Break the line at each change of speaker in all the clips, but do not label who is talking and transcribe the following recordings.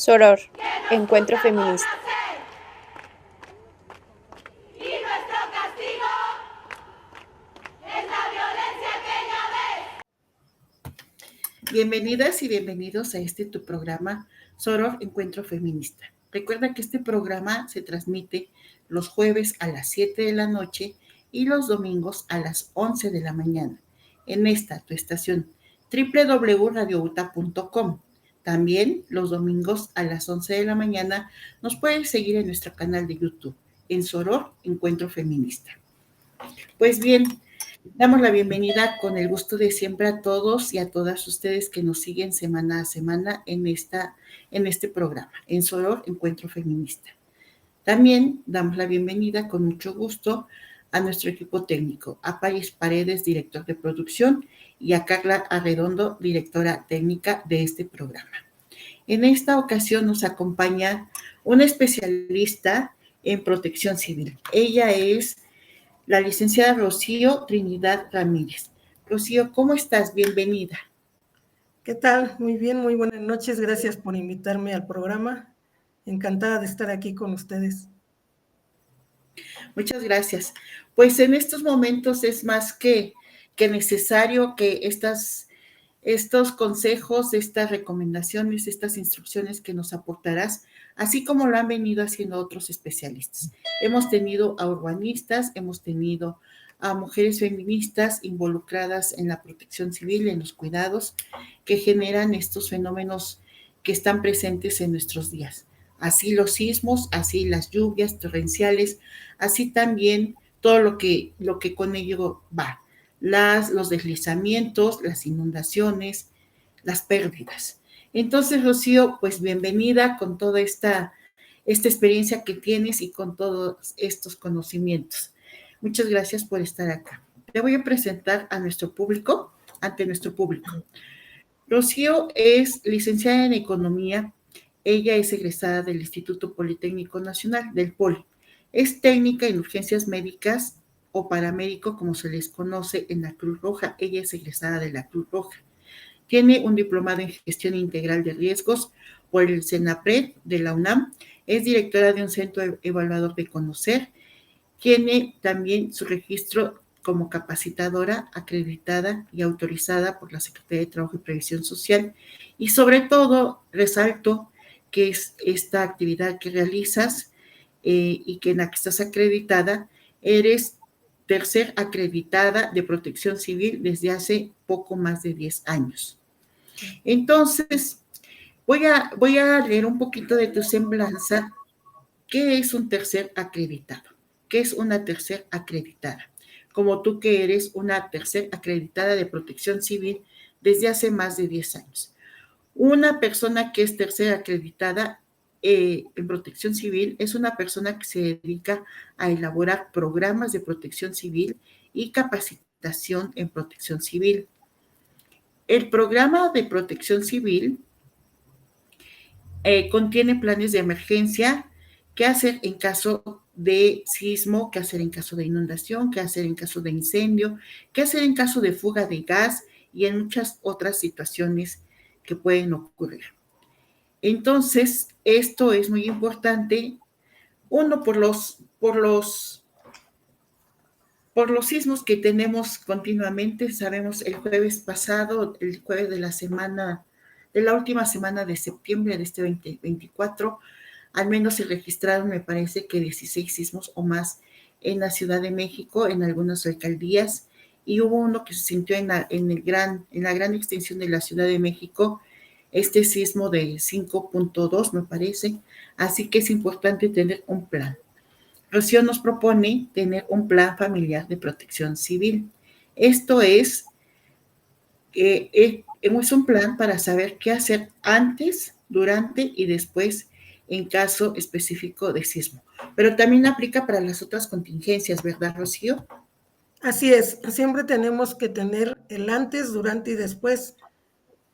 Soror, Encuentro Feminista.
Y nuestro castigo es la violencia que ya ves.
Bienvenidas y bienvenidos a tu programa Soror Encuentro Feminista. Recuerda que este programa se transmite los jueves a las 7 de la noche y los domingos a las 11 de la mañana en tu estación www.radiouta.com. También los domingos a las 11 de la mañana nos puedes seguir en nuestro canal de YouTube en Soror Encuentro Feminista. Pues bien, damos la bienvenida con el gusto de siempre a todos y a todas ustedes que nos siguen semana a semana en este programa, en Soror Encuentro Feminista. También damos la bienvenida con mucho gusto a nuestro equipo técnico, a Paris Paredes, director de producción, y a Carla Arredondo, directora técnica de este programa. En esta ocasión nos acompaña una especialista en protección civil. Ella es la licenciada Rocío Trinidad Ramírez. Rocío, ¿cómo estás? Bienvenida.
¿Qué tal? Muy bien, muy buenas noches. Gracias por invitarme al programa. Encantada de estar aquí con ustedes.
Muchas gracias. Pues en estos momentos es más que necesario que estos consejos, estas recomendaciones, estas instrucciones que nos aportarás, así como lo han venido haciendo otros especialistas. Hemos tenido a urbanistas, hemos tenido a mujeres feministas involucradas en la protección civil, en los cuidados que generan estos fenómenos que están presentes en nuestros días. Así los sismos, así las lluvias torrenciales, así también todo lo que con ello va. Los deslizamientos, las inundaciones, las pérdidas. Entonces, Rocío, pues bienvenida con toda esta experiencia que tienes y con todos estos conocimientos. Muchas gracias por estar acá. Te voy a presentar a nuestro público, ante nuestro público. Rocío es licenciada en Economía. Ella es egresada del Instituto Politécnico Nacional, del POLI. Es técnica en urgencias médicas o paramédico, como se les conoce en la Cruz Roja. Ella es egresada de la Cruz Roja. Tiene un diplomado en gestión integral de riesgos por el CENAPRED de la UNAM. Es directora de un centro evaluador de Conocer. Tiene también su registro como capacitadora acreditada y autorizada por la Secretaría de Trabajo y Previsión Social. Y sobre todo, resalto que es esta actividad que realizas y que en la que estás acreditada, eres tercer acreditada de protección civil desde hace poco más de 10 años. Entonces, voy a leer un poquito de tu semblanza. ¿Qué es un tercer acreditado? ¿Qué es una tercer acreditada? Como tú que eres una tercer acreditada de protección civil desde hace más de 10 años. Una persona que es tercera acreditada en protección civil es una persona que se dedica a elaborar programas de protección civil y capacitación en protección civil. El programa de protección civil contiene planes de emergencia, qué hacer en caso de sismo, qué hacer en caso de inundación, qué hacer en caso de incendio, qué hacer en caso de fuga de gas y en muchas otras situaciones que pueden ocurrir. Entonces, esto es muy importante, uno, por los sismos que tenemos continuamente. Sabemos el jueves pasado, el jueves de la última semana de septiembre de este 2024, al menos se registraron, me parece que 16 sismos o más en la Ciudad de México, en algunas alcaldías, y hubo uno que se sintió en la gran extensión de la Ciudad de México, este sismo de 5.2, me parece. Así que es importante tener un plan. Rocío nos propone tener un plan familiar de protección civil. Esto es un plan para saber qué hacer antes, durante y después en caso específico de sismo. Pero también aplica para las otras contingencias, ¿verdad, Rocío?
Así es, siempre tenemos que tener el antes, durante y después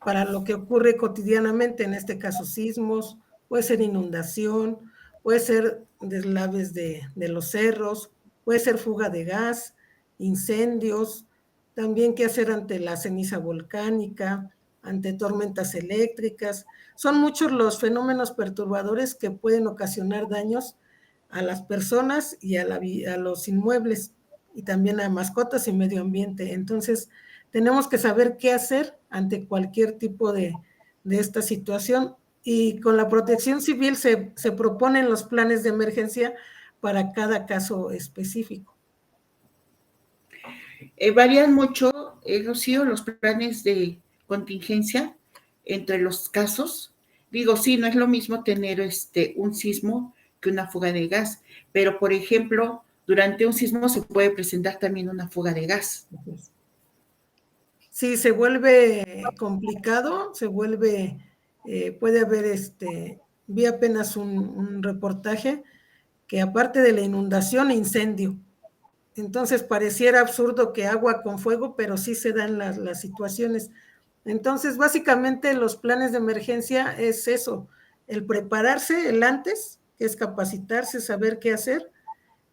para lo que ocurre cotidianamente, en este caso sismos, puede ser inundación, puede ser deslaves de los cerros, puede ser fuga de gas, incendios, también qué hacer ante la ceniza volcánica, ante tormentas eléctricas. Son muchos los fenómenos perturbadores que pueden ocasionar daños a las personas y a los inmuebles, y también a mascotas y medio ambiente. Entonces, tenemos que saber qué hacer ante cualquier tipo de esta situación, y con la Protección Civil se proponen los planes de emergencia para cada caso específico.
Varían mucho, Rocío, los planes de contingencia entre los casos. Digo, sí, no es lo mismo tener un sismo que una fuga de gas, pero por ejemplo, durante un sismo se puede presentar también una fuga de gas.
Sí, se vuelve complicado, puede haber, vi apenas un reportaje que aparte de la inundación, incendio. Entonces pareciera absurdo que agua con fuego, pero sí se dan las situaciones. Entonces, básicamente los planes de emergencia es eso, el prepararse, el antes, que es capacitarse, saber qué hacer.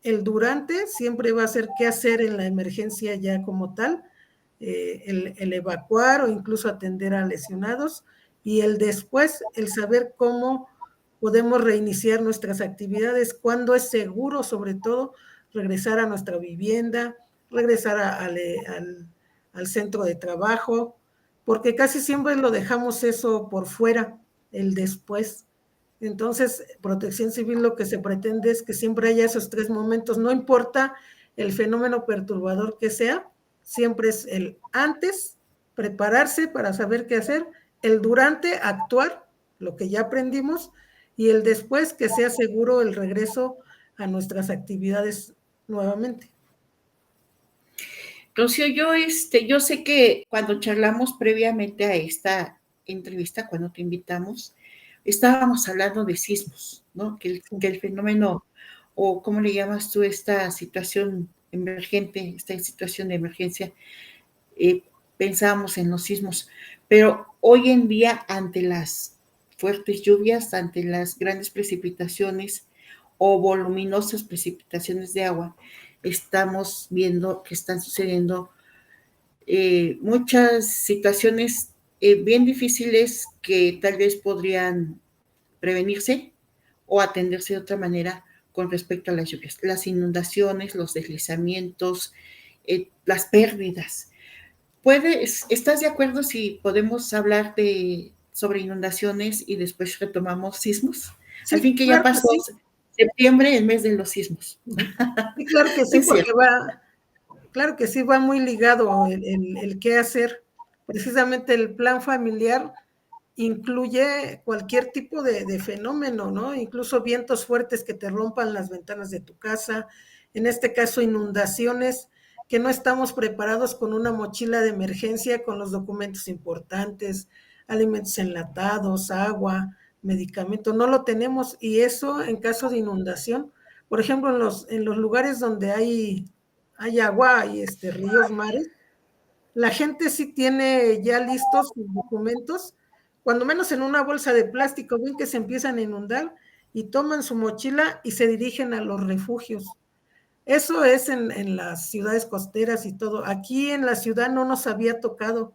El durante siempre va a ser qué hacer en la emergencia ya como tal, el evacuar o incluso atender a lesionados, y el después, el saber cómo podemos reiniciar nuestras actividades, cuándo es seguro, sobre todo, regresar a nuestra vivienda, regresar al centro de trabajo, porque casi siempre lo dejamos eso por fuera, el después. Entonces, Protección Civil lo que se pretende es que siempre haya esos 3 momentos, no importa el fenómeno perturbador que sea, siempre es el antes, prepararse para saber qué hacer, el durante, actuar, lo que ya aprendimos, y el después, que sea seguro el regreso a nuestras actividades nuevamente.
Rocío, yo sé que cuando charlamos previamente a esta entrevista, cuando te invitamos, estábamos hablando de sismos, ¿no? Que el fenómeno, o ¿cómo le llamas tú esta situación emergente, esta situación de emergencia? Pensábamos en los sismos, pero hoy en día, ante las fuertes lluvias, ante las grandes precipitaciones o voluminosas precipitaciones de agua, estamos viendo que están sucediendo muchas situaciones bien difíciles que tal vez podrían prevenirse o atenderse de otra manera con respecto a las lluvias, inundaciones, los deslizamientos, las pérdidas. ¿Estás de acuerdo si podemos hablar sobre inundaciones y después retomamos sismos?
Sí,
Al fin que
claro
ya pasó
que sí.
Septiembre, el mes de los sismos.
Sí, claro que sí,
Es
porque
cierto.
claro que sí, va muy ligado el qué hacer. Precisamente el plan familiar incluye cualquier tipo de fenómeno, ¿no? Incluso vientos fuertes que te rompan las ventanas de tu casa, en este caso inundaciones, que no estamos preparados con una mochila de emergencia con los documentos importantes, alimentos enlatados, agua, medicamento, no lo tenemos, y eso en caso de inundación, por ejemplo, en los lugares donde hay agua y ríos, mares, la gente sí tiene ya listos sus documentos, cuando menos en una bolsa de plástico, ven que se empiezan a inundar y toman su mochila y se dirigen a los refugios. Eso es en las ciudades costeras y todo. Aquí en la ciudad no nos había tocado,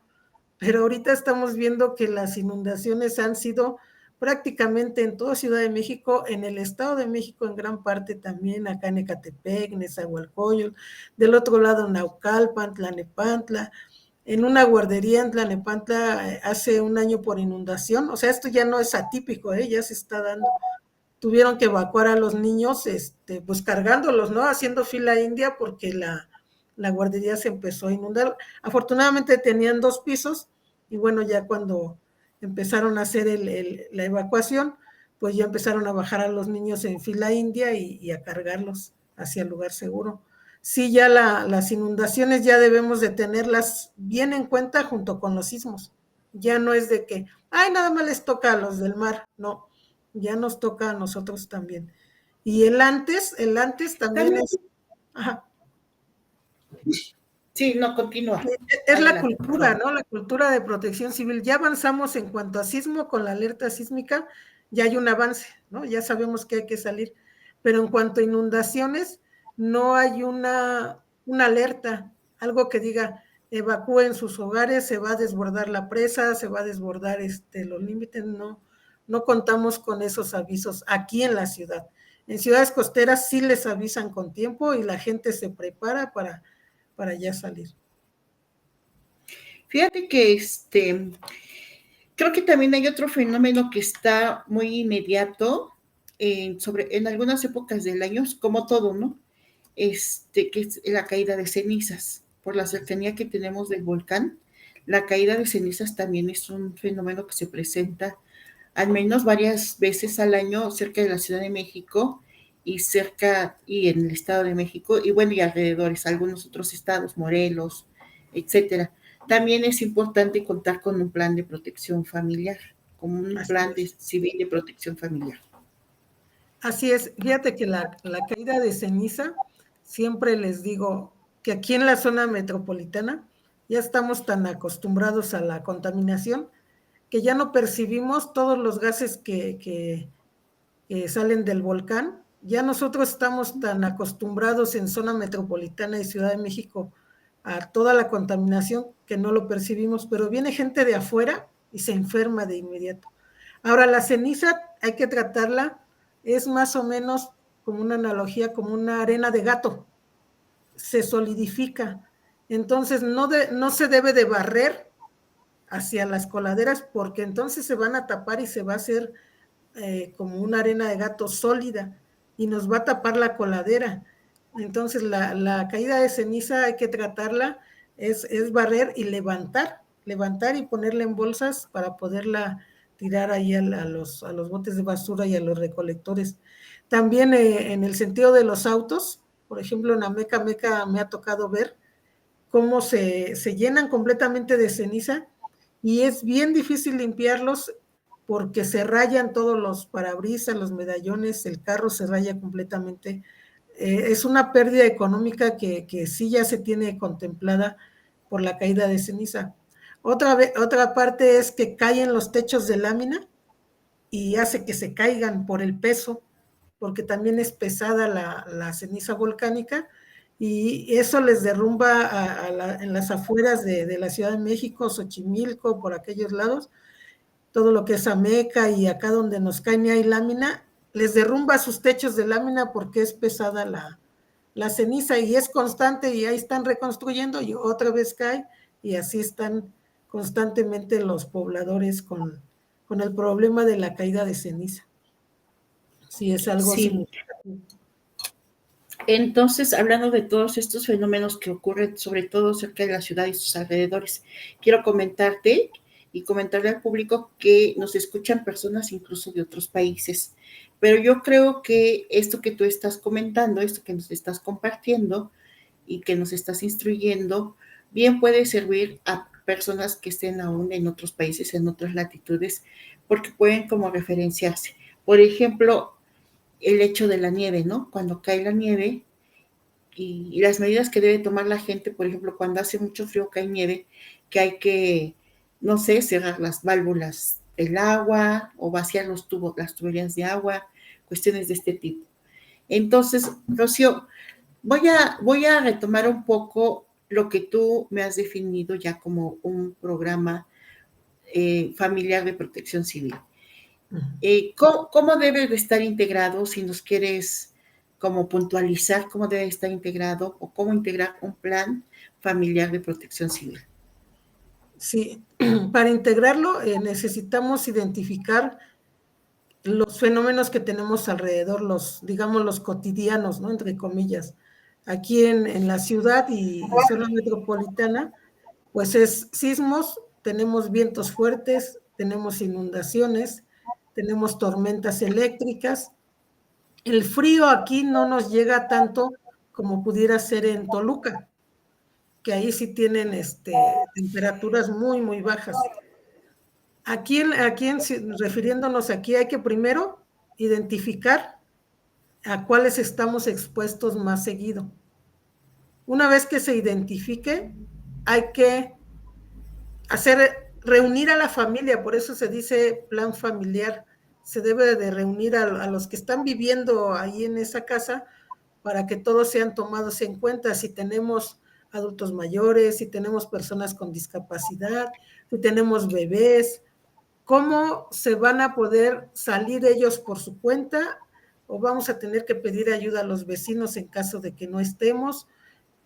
pero ahorita estamos viendo que las inundaciones han sido prácticamente en toda Ciudad de México, en el Estado de México en gran parte también, acá en Ecatepec, Nezahualcóyotl, del otro lado Naucalpan, Tlalnepantla, en una guardería en Tlalnepantla hace un año por inundación. O sea, esto ya no es atípico, ya se está dando. Tuvieron que evacuar a los niños, pues cargándolos, ¿no? Haciendo fila india porque la guardería se empezó a inundar. Afortunadamente tenían 2 pisos y bueno, ya cuando empezaron a hacer la evacuación, pues ya empezaron a bajar a los niños en fila india y a cargarlos hacia el lugar seguro. Sí, ya las inundaciones ya debemos de tenerlas bien en cuenta junto con los sismos. Ya no es de que, ay, nada más les toca a los del mar, no, ya nos toca a nosotros también. Y el antes también
También,
es, ajá,
sí, no, continúa.
es la
Adelante, por
cultura,
favor.
¿no? La cultura de protección civil. Ya avanzamos en cuanto a sismo, con la alerta sísmica, ya hay un avance, ¿no? Ya sabemos que hay que salir. Pero en cuanto a inundaciones, no hay una alerta, algo que diga, evacúen sus hogares, se va a desbordar la presa, se va a desbordar los límites, no contamos con esos avisos aquí en la ciudad. En ciudades costeras sí les avisan con tiempo y la gente se prepara para ya salir.
Fíjate que creo que también hay otro fenómeno que está muy inmediato en algunas épocas del año, como todo, ¿no? Que es la caída de cenizas. Por la cercanía que tenemos del volcán, la caída de cenizas también es un fenómeno que se presenta al menos varias veces al año cerca de la Ciudad de México y en el Estado de México, y bueno, y alrededores, algunos otros estados, Morelos, etcétera. También es importante contar con un plan de protección familiar, como un plan civil de protección familiar.
Así es, fíjate que la caída de ceniza, siempre les digo que aquí en la zona metropolitana ya estamos tan acostumbrados a la contaminación que ya no percibimos todos los gases que salen del volcán. Ya nosotros estamos tan acostumbrados en zona metropolitana y Ciudad de México a toda la contaminación que no lo percibimos, pero viene gente de afuera y se enferma de inmediato. Ahora, la ceniza hay que tratarla, es más o menos como una analogía, como una arena de gato, se solidifica. Entonces, no se debe de barrer hacia las coladeras porque entonces se van a tapar y se va a hacer como una arena de gato sólida y nos va a tapar la coladera. Entonces la caída de ceniza hay que tratarla, es barrer y levantar y ponerla en bolsas para poderla tirar ahí a los botes de basura y a los recolectores. También en el sentido de los autos, por ejemplo en Ameca me ha tocado ver cómo se llenan completamente de ceniza y es bien difícil limpiarlos porque se rayan todos los parabrisas, los medallones, el carro se raya completamente. Es una pérdida económica que sí ya se tiene contemplada por la caída de ceniza. Otra parte es que caen los techos de lámina y hace que se caigan por el peso, porque también es pesada la ceniza volcánica y eso les derrumba en las afueras de la Ciudad de México, Xochimilco, por aquellos lados, todo lo que es Ameca y acá donde nos cae ni hay lámina, les derrumba sus techos de lámina porque es pesada la ceniza y es constante y ahí están reconstruyendo y otra vez cae y así están constantemente los pobladores con el problema de la caída de ceniza. Sí, es algo significativo.
Entonces, hablando de todos estos fenómenos que ocurren sobre todo cerca de la ciudad y sus alrededores, quiero comentarte y comentarle al público que nos escuchan personas incluso de otros países. Pero yo creo que esto que tú estás comentando, esto que nos estás compartiendo y que nos estás instruyendo, bien puede servir a personas que estén aún en otros países, en otras latitudes, porque pueden como referenciarse. Por ejemplo, el hecho de la nieve, ¿no? Cuando cae la nieve y las medidas que debe tomar la gente, por ejemplo, cuando hace mucho frío cae nieve, que hay que, no sé, cerrar las válvulas del agua o vaciar las tuberías de agua, cuestiones de este tipo. Entonces, Rocío, voy a retomar un poco lo que tú me has definido ya como un programa familiar de protección civil. ¿Cómo debe de estar integrado, si nos quieres como puntualizar cómo debe estar integrado o cómo integrar un plan familiar de protección civil?
Sí, para integrarlo necesitamos identificar los fenómenos que tenemos alrededor, digamos, los cotidianos, ¿no? Entre comillas. Aquí en la ciudad y zona metropolitana, pues es sismos, tenemos vientos fuertes, tenemos inundaciones, tenemos tormentas eléctricas. El frío aquí no nos llega tanto como pudiera ser en Toluca, que ahí sí tienen temperaturas muy, muy bajas. Aquí, refiriéndonos aquí, hay que primero identificar a cuáles estamos expuestos más seguido. Una vez que se identifique, hay que reunir a la familia, por eso se dice plan familiar. Se debe de reunir a los que están viviendo ahí en esa casa para que todos sean tomados en cuenta. Si tenemos adultos mayores, si tenemos personas con discapacidad, si tenemos bebés, ¿cómo se van a poder salir ellos por su cuenta o vamos a tener que pedir ayuda a los vecinos en caso de que no estemos?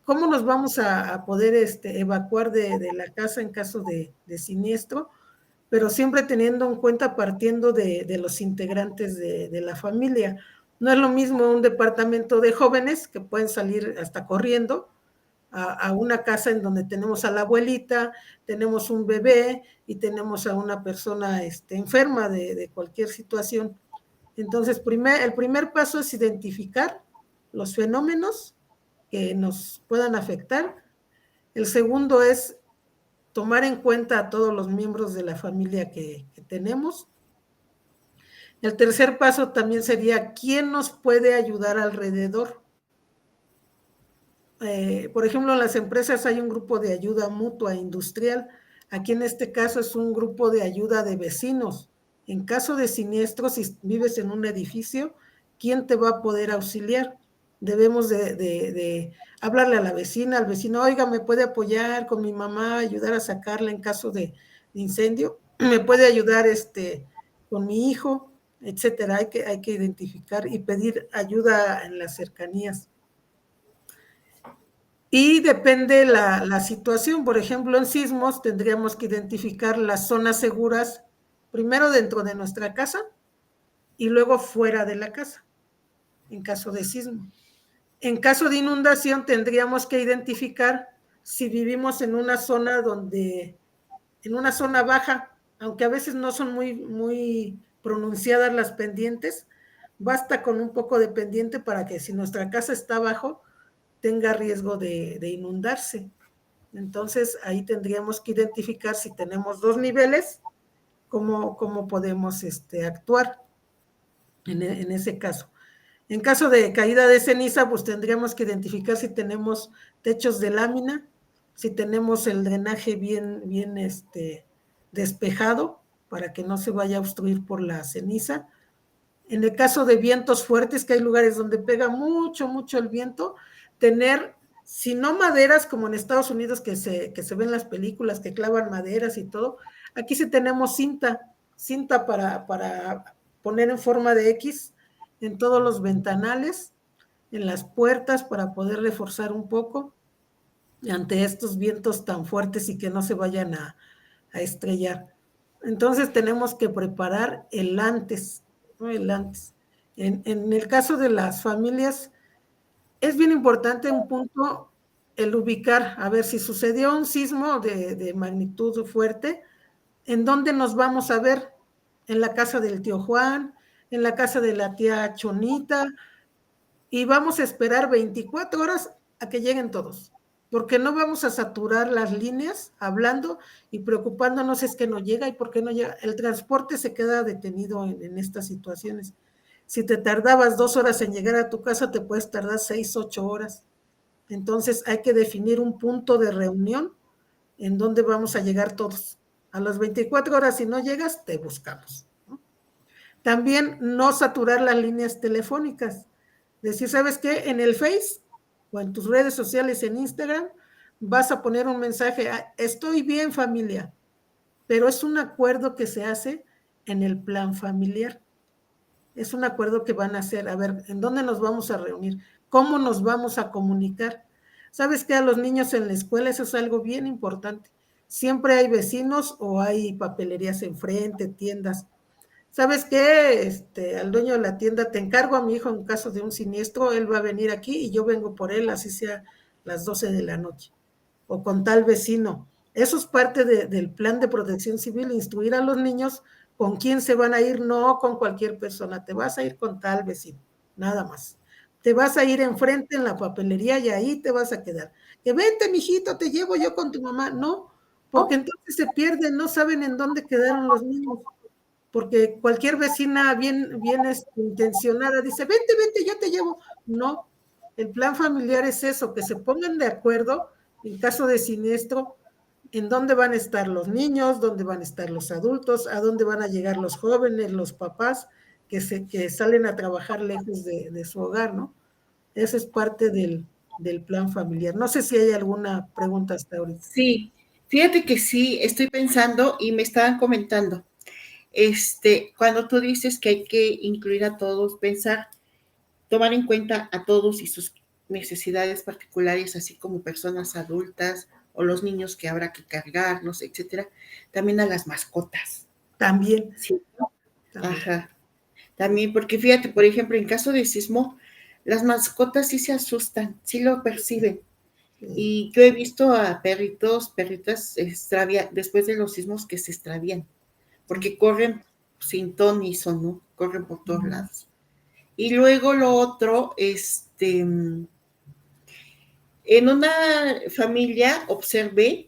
¿Cómo nos vamos a poder evacuar de la casa en caso de siniestro? Pero siempre teniendo en cuenta, partiendo de los integrantes de la familia. No es lo mismo un departamento de jóvenes que pueden salir hasta corriendo a una casa en donde tenemos a la abuelita, tenemos un bebé y tenemos a una persona enferma de cualquier situación. Entonces, el primer paso es identificar los fenómenos que nos puedan afectar. El segundo es tomar en cuenta a todos los miembros de la familia que tenemos. El tercer paso también sería quién nos puede ayudar alrededor. Por ejemplo, en las empresas hay un grupo de ayuda mutua industrial. Aquí en este caso es un grupo de ayuda de vecinos. En caso de siniestro, si vives en un edificio, ¿quién te va a poder auxiliar? Debemos de hablarle a la vecina, al vecino, oiga, ¿me puede apoyar con mi mamá, ayudar a sacarla en caso de incendio? ¿Me puede ayudar con mi hijo? Etcétera. Hay que identificar y pedir ayuda en las cercanías. Y depende la situación. Por ejemplo, en sismos tendríamos que identificar las zonas seguras, primero dentro de nuestra casa y luego fuera de la casa, en caso de sismo. En caso de inundación tendríamos que identificar si vivimos en una zona en una zona baja, aunque a veces no son muy pronunciadas las pendientes, basta con un poco de pendiente para que si nuestra casa está abajo, tenga riesgo de inundarse. Entonces, ahí tendríamos que identificar si tenemos 2 niveles, cómo podemos actuar en ese caso. En caso de caída de ceniza, pues tendríamos que identificar si tenemos techos de lámina, si tenemos el drenaje bien despejado para que no se vaya a obstruir por la ceniza. En el caso de vientos fuertes, que hay lugares donde pega mucho el viento, tener, si no maderas, como en Estados Unidos que se ven las películas, que clavan maderas y todo, aquí sí tenemos cinta para poner en forma de X en todos los ventanales, en las puertas, para poder reforzar un poco ante estos vientos tan fuertes y que no se vayan a estrellar. Entonces tenemos que preparar el antes, ¿no? El antes. En el caso de las familias, es bien importante un punto, el ubicar, a ver si sucedió un sismo de magnitud fuerte, ¿en dónde nos vamos a ver? En la casa del tío Juan, en la casa de la tía Chonita, y vamos a esperar 24 horas a que lleguen todos, porque no vamos a saturar las líneas hablando y preocupándonos es que no llega y por qué no llega. El transporte se queda detenido en estas situaciones. Si te tardabas 2 horas en llegar a tu casa, te puedes tardar 6, 8 horas. Entonces hay que definir un punto de reunión en donde vamos a llegar todos. A las 24 horas, si no llegas, te buscamos, ¿no? También no saturar las líneas telefónicas. Decir, ¿sabes qué? En el Face o en tus redes sociales, en Instagram, vas a poner un mensaje, estoy bien familia, pero es un acuerdo que se hace en el plan familiar. Es un acuerdo que van a hacer, a ver, ¿en dónde nos vamos a reunir? ¿Cómo nos vamos a comunicar? ¿Sabes qué? A los niños en la escuela eso es algo bien importante. Siempre hay vecinos o hay papelerías enfrente, tiendas. ¿Sabes qué? Al dueño de la tienda, te encargo a mi hijo en caso de un siniestro, él va a venir aquí y yo vengo por él, así sea las 12 de la noche. O con tal vecino. Eso es parte del plan de protección civil, instruir a los niños con quién se van a ir, no con cualquier persona. Te vas a ir con tal vecino, nada más. Te vas a ir enfrente en la papelería y ahí te vas a quedar. Que vente, mijito, te llevo yo con tu mamá. No, porque entonces se pierden, no saben en dónde quedaron los niños. Porque cualquier vecina bien intencionada dice, vente, yo te llevo. No, el plan familiar es eso, que se pongan de acuerdo en caso de siniestro, en dónde van a estar los niños, dónde van a estar los adultos, a dónde van a llegar los jóvenes, los papás, que salen a trabajar lejos de su hogar, ¿no? Esa es parte del del plan familiar. No sé si hay alguna pregunta hasta ahorita.
Sí, fíjate que sí, estoy pensando y me estaban comentando, cuando tú dices que hay que incluir a todos, pensar, tomar en cuenta a todos y sus necesidades particulares, así como personas adultas o los niños que habrá que cargarlos, etcétera, también a las mascotas.
También.
Sí.
También.
Ajá. También, porque fíjate, por ejemplo, en caso de sismo, las mascotas sí se asustan, sí lo perciben.
Sí.
Y yo he visto a perritos, perritas después de los sismos que se extravían, porque corren sin ton ni son, ¿no? Corren por todos lados. Y luego lo otro, en una familia observé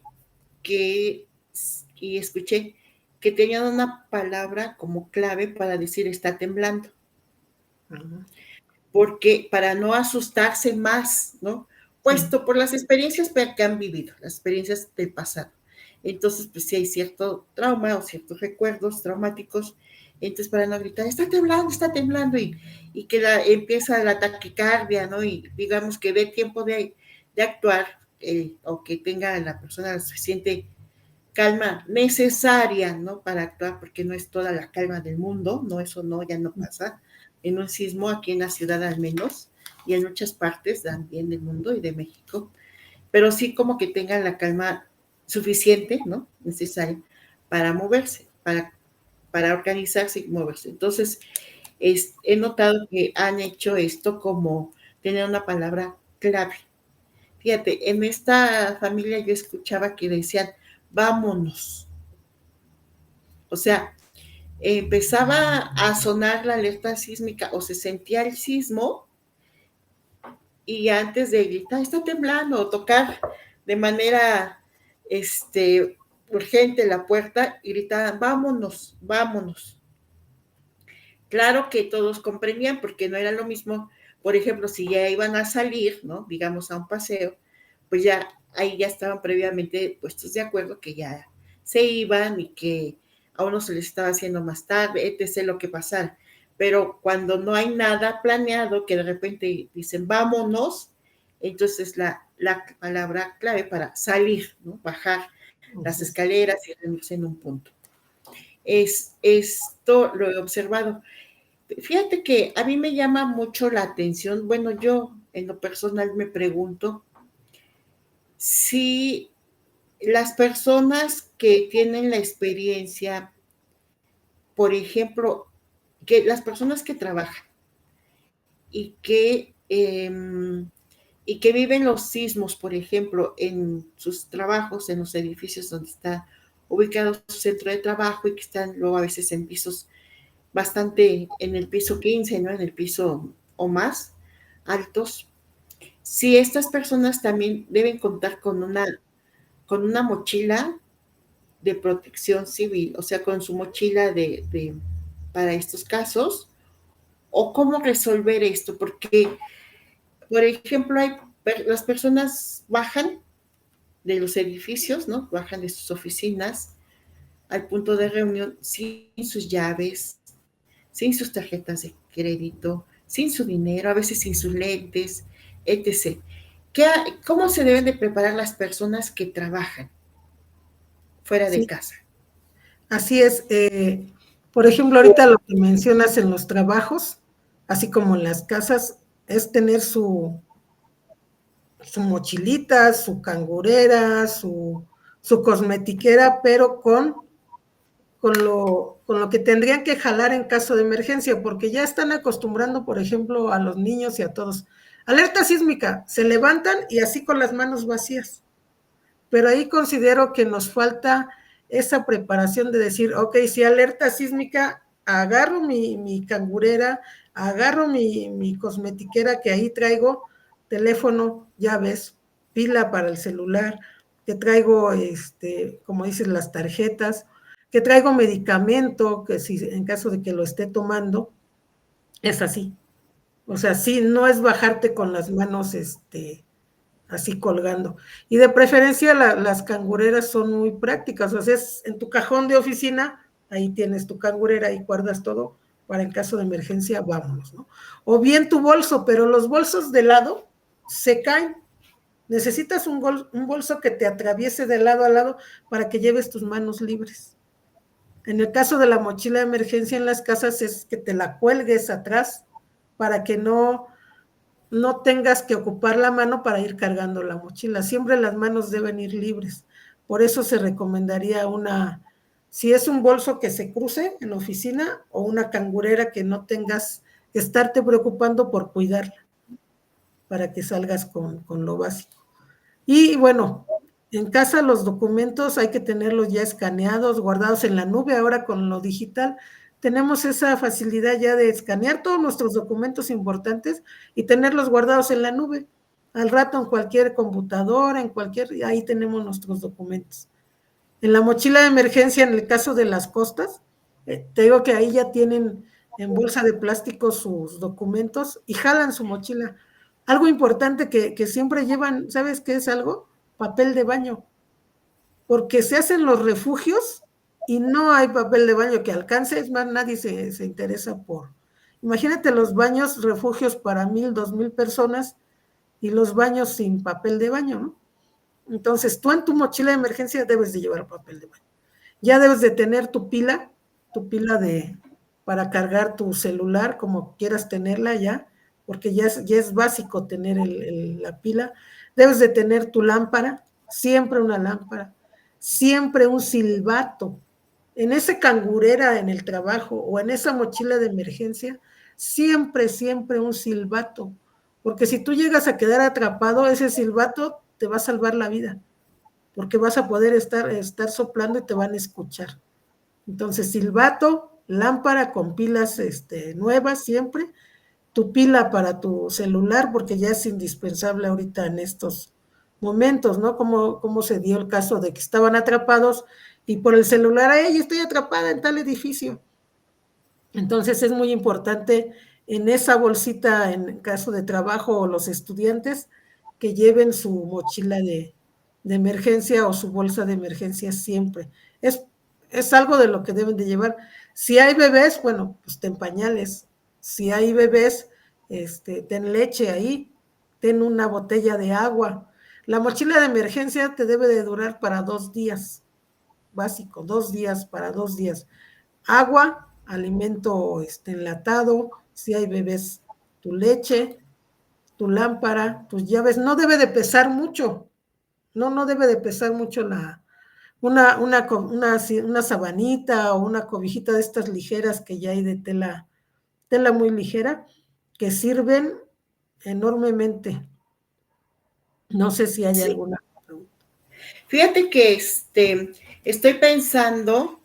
y escuché que tenían una palabra como clave para decir está temblando. Porque para no asustarse más, ¿no? Puesto por las experiencias que han vivido, las experiencias del pasado. Entonces, pues sí hay cierto trauma o ciertos recuerdos traumáticos, entonces para no gritar, está temblando, y que empieza la taquicardia, ¿no? Y digamos que dé tiempo de actuar, o que tenga la persona la suficiente calma necesaria, ¿no? Para actuar, porque no es toda la calma del mundo, no, eso no, ya no pasa en un sismo, aquí en la ciudad al menos, y en muchas partes también del mundo y de México, pero sí como que tengan la calma suficiente, ¿no? Necesaria para moverse, para organizarse y moverse. Entonces, he notado que han hecho esto como tener una palabra clave. Fíjate, en esta familia yo escuchaba que decían, vámonos. O sea, empezaba a sonar la alerta sísmica o se sentía el sismo y antes de gritar, está temblando, o tocar de manera urgente la puerta y gritaban, vámonos, vámonos. Claro que todos comprendían porque no era lo mismo, por ejemplo, si ya iban a salir, ¿no? Digamos a un paseo, pues ya ahí ya estaban previamente puestos de acuerdo que ya se iban y que a uno se les estaba haciendo más tarde, etc., lo que pasara. Pero cuando no hay nada planeado, que de repente dicen vámonos, entonces la palabra clave para salir, ¿no? Bajar las escaleras y reunirse en un punto. Esto lo he observado. Fíjate que a mí me llama mucho la atención, bueno, yo en lo personal me pregunto si las personas que tienen la experiencia, por ejemplo, que las personas que trabajan y que viven los sismos, por ejemplo, en sus trabajos, en los edificios donde está ubicado su centro de trabajo y que están luego a veces en pisos bastante, en el piso 15, ¿no? En el piso o más altos. Si estas personas también deben contar con una mochila de protección civil, o sea, con su mochila para estos casos, o cómo resolver esto, porque, por ejemplo, las personas bajan de los edificios, ¿no? Bajan de sus oficinas al punto de reunión sin sus llaves, sin sus tarjetas de crédito, sin su dinero, a veces sin sus lentes, etc. ¿Cómo se deben de preparar las personas que trabajan fuera de casa?
Así es. Por ejemplo, ahorita lo que mencionas en los trabajos, así como en las casas, es tener su mochilita, su cangurera, su cosmetiquera, pero con lo que tendrían que jalar en caso de emergencia, porque ya están acostumbrando, por ejemplo, a los niños y a todos. Alerta sísmica, se levantan y así con las manos vacías. Pero ahí considero que nos falta esa preparación de decir, ok, si alerta sísmica, agarro mi cangurera, agarro mi cosmetiquera que ahí traigo, teléfono, llaves, pila para el celular, que traigo, como dices, las tarjetas, que traigo medicamento, que si en caso de que lo esté tomando, es así. O sea, sí, no es bajarte con las manos, así colgando. Y de preferencia las cangureras son muy prácticas, o sea, es en tu cajón de oficina, ahí tienes tu cangurera y guardas todo para en caso de emergencia, vámonos, ¿no? O bien tu bolso, pero los bolsos de lado se caen, Necesitas un bolso que te atraviese de lado a lado para que lleves tus manos libres. En el caso de la mochila de emergencia en las casas es que te la cuelgues atrás para que no tengas que ocupar la mano para ir cargando la mochila. Siempre las manos deben ir libres. Por eso se recomendaría si es un bolso que se cruce en la oficina o una cangurera que no tengas que estarte preocupando por cuidarla para que salgas con lo básico. Y bueno, en casa los documentos hay que tenerlos ya escaneados, guardados en la nube. Ahora con lo digital tenemos esa facilidad ya de escanear todos nuestros documentos importantes y tenerlos guardados en la nube. Al rato en cualquier computadora, ahí tenemos nuestros documentos. En la mochila de emergencia, en el caso de las costas, te digo que ahí ya tienen en bolsa de plástico sus documentos y jalan su mochila. Algo importante que siempre llevan, ¿sabes qué es algo? Papel de baño, porque se hacen los refugios y no hay papel de baño que alcance, es más, nadie se interesa imagínate los baños, refugios para 1,000, 2,000 personas y los baños sin papel de baño, ¿no? Entonces, tú en tu mochila de emergencia debes de llevar papel de baño. Ya debes de tener tu pila para cargar tu celular, como quieras tenerla ya, porque ya es básico tener la pila. Debes de tener tu lámpara, siempre una lámpara, siempre un silbato. En esa cangurera en el trabajo o en esa mochila de emergencia, siempre, siempre un silbato, porque si tú llegas a quedar atrapado, ese silbato te va a salvar la vida, porque vas a poder estar soplando y te van a escuchar. Entonces, silbato, lámpara con pilas nuevas siempre, tu pila para tu celular, porque ya es indispensable ahorita en estos momentos, ¿no? Como se dio el caso de que estaban atrapados y por el celular, ¡ay, estoy atrapada en tal edificio! Entonces, es muy importante en esa bolsita, en caso de trabajo o los estudiantes, que lleven su mochila de emergencia o su bolsa de emergencia siempre. Es algo de lo que deben de llevar. Si hay bebés, bueno, pues ten pañales. Si hay bebés, ten leche ahí, ten una botella de agua. La mochila de emergencia te debe de durar para 2 días, básico, 2 días, para 2 días. Agua, alimento enlatado, si hay bebés, tu leche, tu lámpara, tus llaves. No debe de pesar mucho, no debe de pesar mucho una sabanita o una cobijita de estas ligeras que ya hay de tela muy ligera, que sirven enormemente. No sé si hay alguna pregunta.
Fíjate que estoy pensando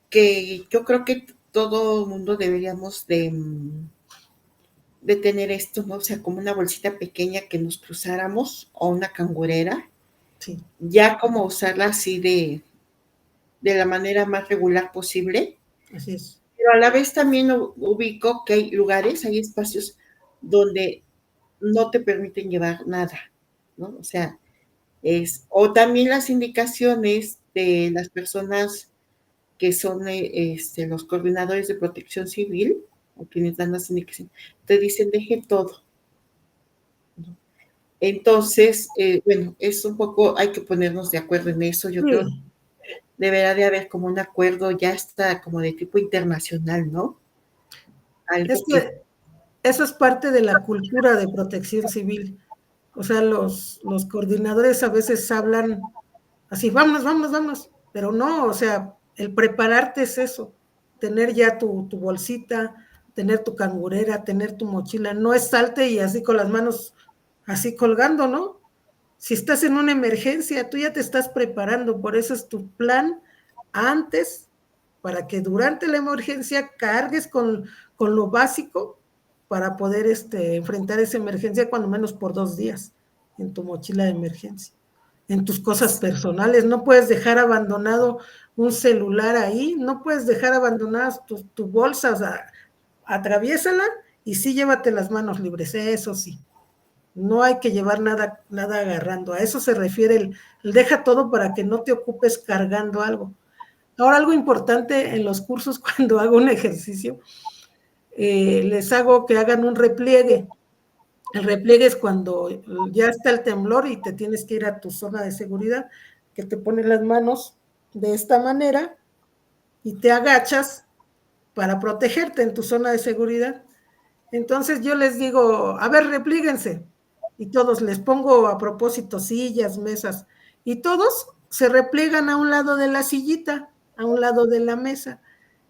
que yo creo que todo el mundo deberíamos de tener esto, ¿no? O sea, como una bolsita pequeña que nos cruzáramos o una cangurera,
sí.
Ya como usarla así de la manera más regular posible.
Así es.
Pero a la vez también ubico que hay lugares, hay espacios donde no te permiten llevar nada, ¿no? O sea, o también las indicaciones de las personas que son los coordinadores de protección civil, o quienes dan las indicaciones, te dicen deje todo, ¿no? Entonces, bueno, es un poco, hay que ponernos de acuerdo en eso. Yo creo que deberá de haber como un acuerdo ya está como de tipo internacional, ¿no?
Eso es parte de la cultura de protección civil. O sea, los coordinadores a veces hablan así, vámonos, pero no, o sea, el prepararte es eso, tener ya tu bolsita, tener tu cangurera, tener tu mochila, no es salte y así con las manos así colgando, ¿no? Si estás en una emergencia, tú ya te estás preparando, por eso es tu plan antes, para que durante la emergencia cargues con lo básico para poder enfrentar esa emergencia cuando menos por 2 días en tu mochila de emergencia. En tus cosas personales, no puedes dejar abandonado un celular ahí, no puedes dejar abandonadas tu bolsa, o sea, atraviésala y sí llévate las manos libres, eso sí. No hay que llevar nada agarrando, a eso se refiere el deja todo para que no te ocupes cargando algo. Ahora, algo importante en los cursos cuando hago un ejercicio, les hago que hagan un repliegue. El repliegue es cuando ya está el temblor y te tienes que ir a tu zona de seguridad, que te pones las manos de esta manera y te agachas para protegerte en tu zona de seguridad. Entonces yo les digo, a ver, replíguense. Y todos les pongo a propósito sillas, mesas, y todos se repliegan a un lado de la sillita, a un lado de la mesa.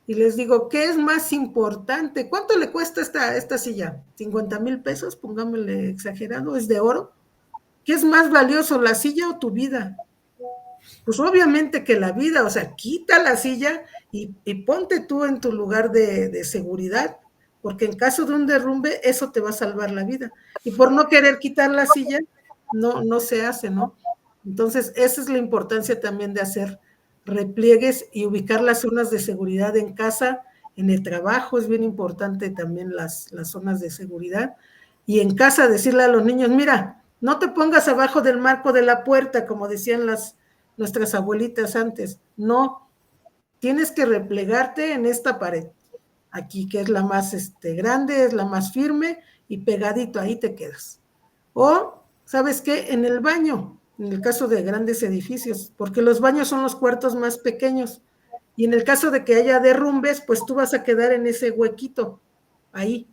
Y les digo, ¿qué es más importante? ¿Cuánto le cuesta esta silla? ¿50,000 pesos? Pongámosle exagerado, ¿es de oro? ¿Qué es más valioso, la silla o tu vida? Pues obviamente que la vida, o sea, quita la silla y ponte tú en tu lugar de seguridad, porque en caso de un derrumbe, eso te va a salvar la vida. Y por no querer quitar la silla, no se hace, ¿no? Entonces, esa es la importancia también de hacer repliegues y ubicar las zonas de seguridad en casa, en el trabajo, es bien importante también las zonas de seguridad. Y en casa decirle a los niños, mira, no te pongas abajo del marco de la puerta, como decían nuestras abuelitas antes. No, tienes que replegarte en esta pared, aquí que es la más grande, es la más firme y pegadito, ahí te quedas. O, ¿sabes qué? En el baño, en el caso de grandes edificios, porque los baños son los cuartos más pequeños. Y en el caso de que haya derrumbes, pues tú vas a quedar en ese huequito, ahí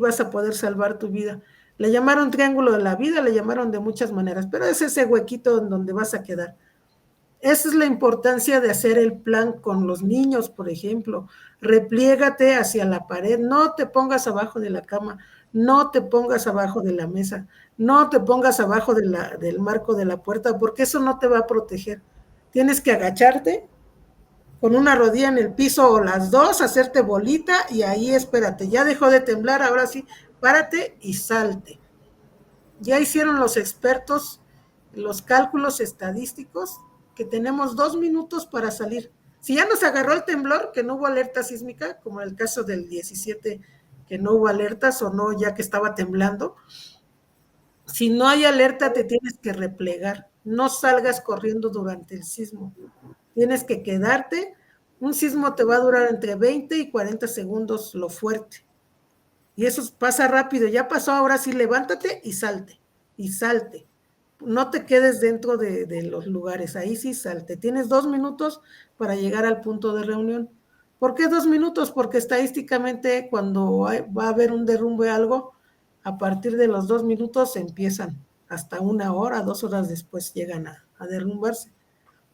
vas a poder salvar tu vida. Le llamaron triángulo de la vida, le llamaron de muchas maneras, pero es ese huequito en donde vas a quedar. Esa es la importancia de hacer el plan con los niños, por ejemplo. Repliégate hacia la pared, no te pongas abajo de la cama, no te pongas abajo de la mesa, no te pongas abajo del marco de la puerta, porque eso no te va a proteger. Tienes que agacharte con una rodilla en el piso o las dos, hacerte bolita y ahí espérate. Ya dejó de temblar, ahora sí, párate y salte. Ya hicieron los expertos los cálculos estadísticos que tenemos 2 minutos para salir. Si ya nos agarró el temblor, que no hubo alerta sísmica, como en el caso del 17, que no hubo alertas o no, ya que estaba temblando, si no hay alerta te tienes que replegar, no salgas corriendo durante el sismo, tienes que quedarte, un sismo te va a durar entre 20 y 40 segundos lo fuerte, y eso pasa rápido, ya pasó, ahora sí levántate y salte, no te quedes dentro de los lugares, ahí sí salte, tienes 2 minutos para llegar al punto de reunión. ¿Por qué 2 minutos? Porque estadísticamente cuando va a haber un derrumbe o algo, a partir de los 2 minutos empiezan, hasta 1 hora, 2 horas después llegan a derrumbarse.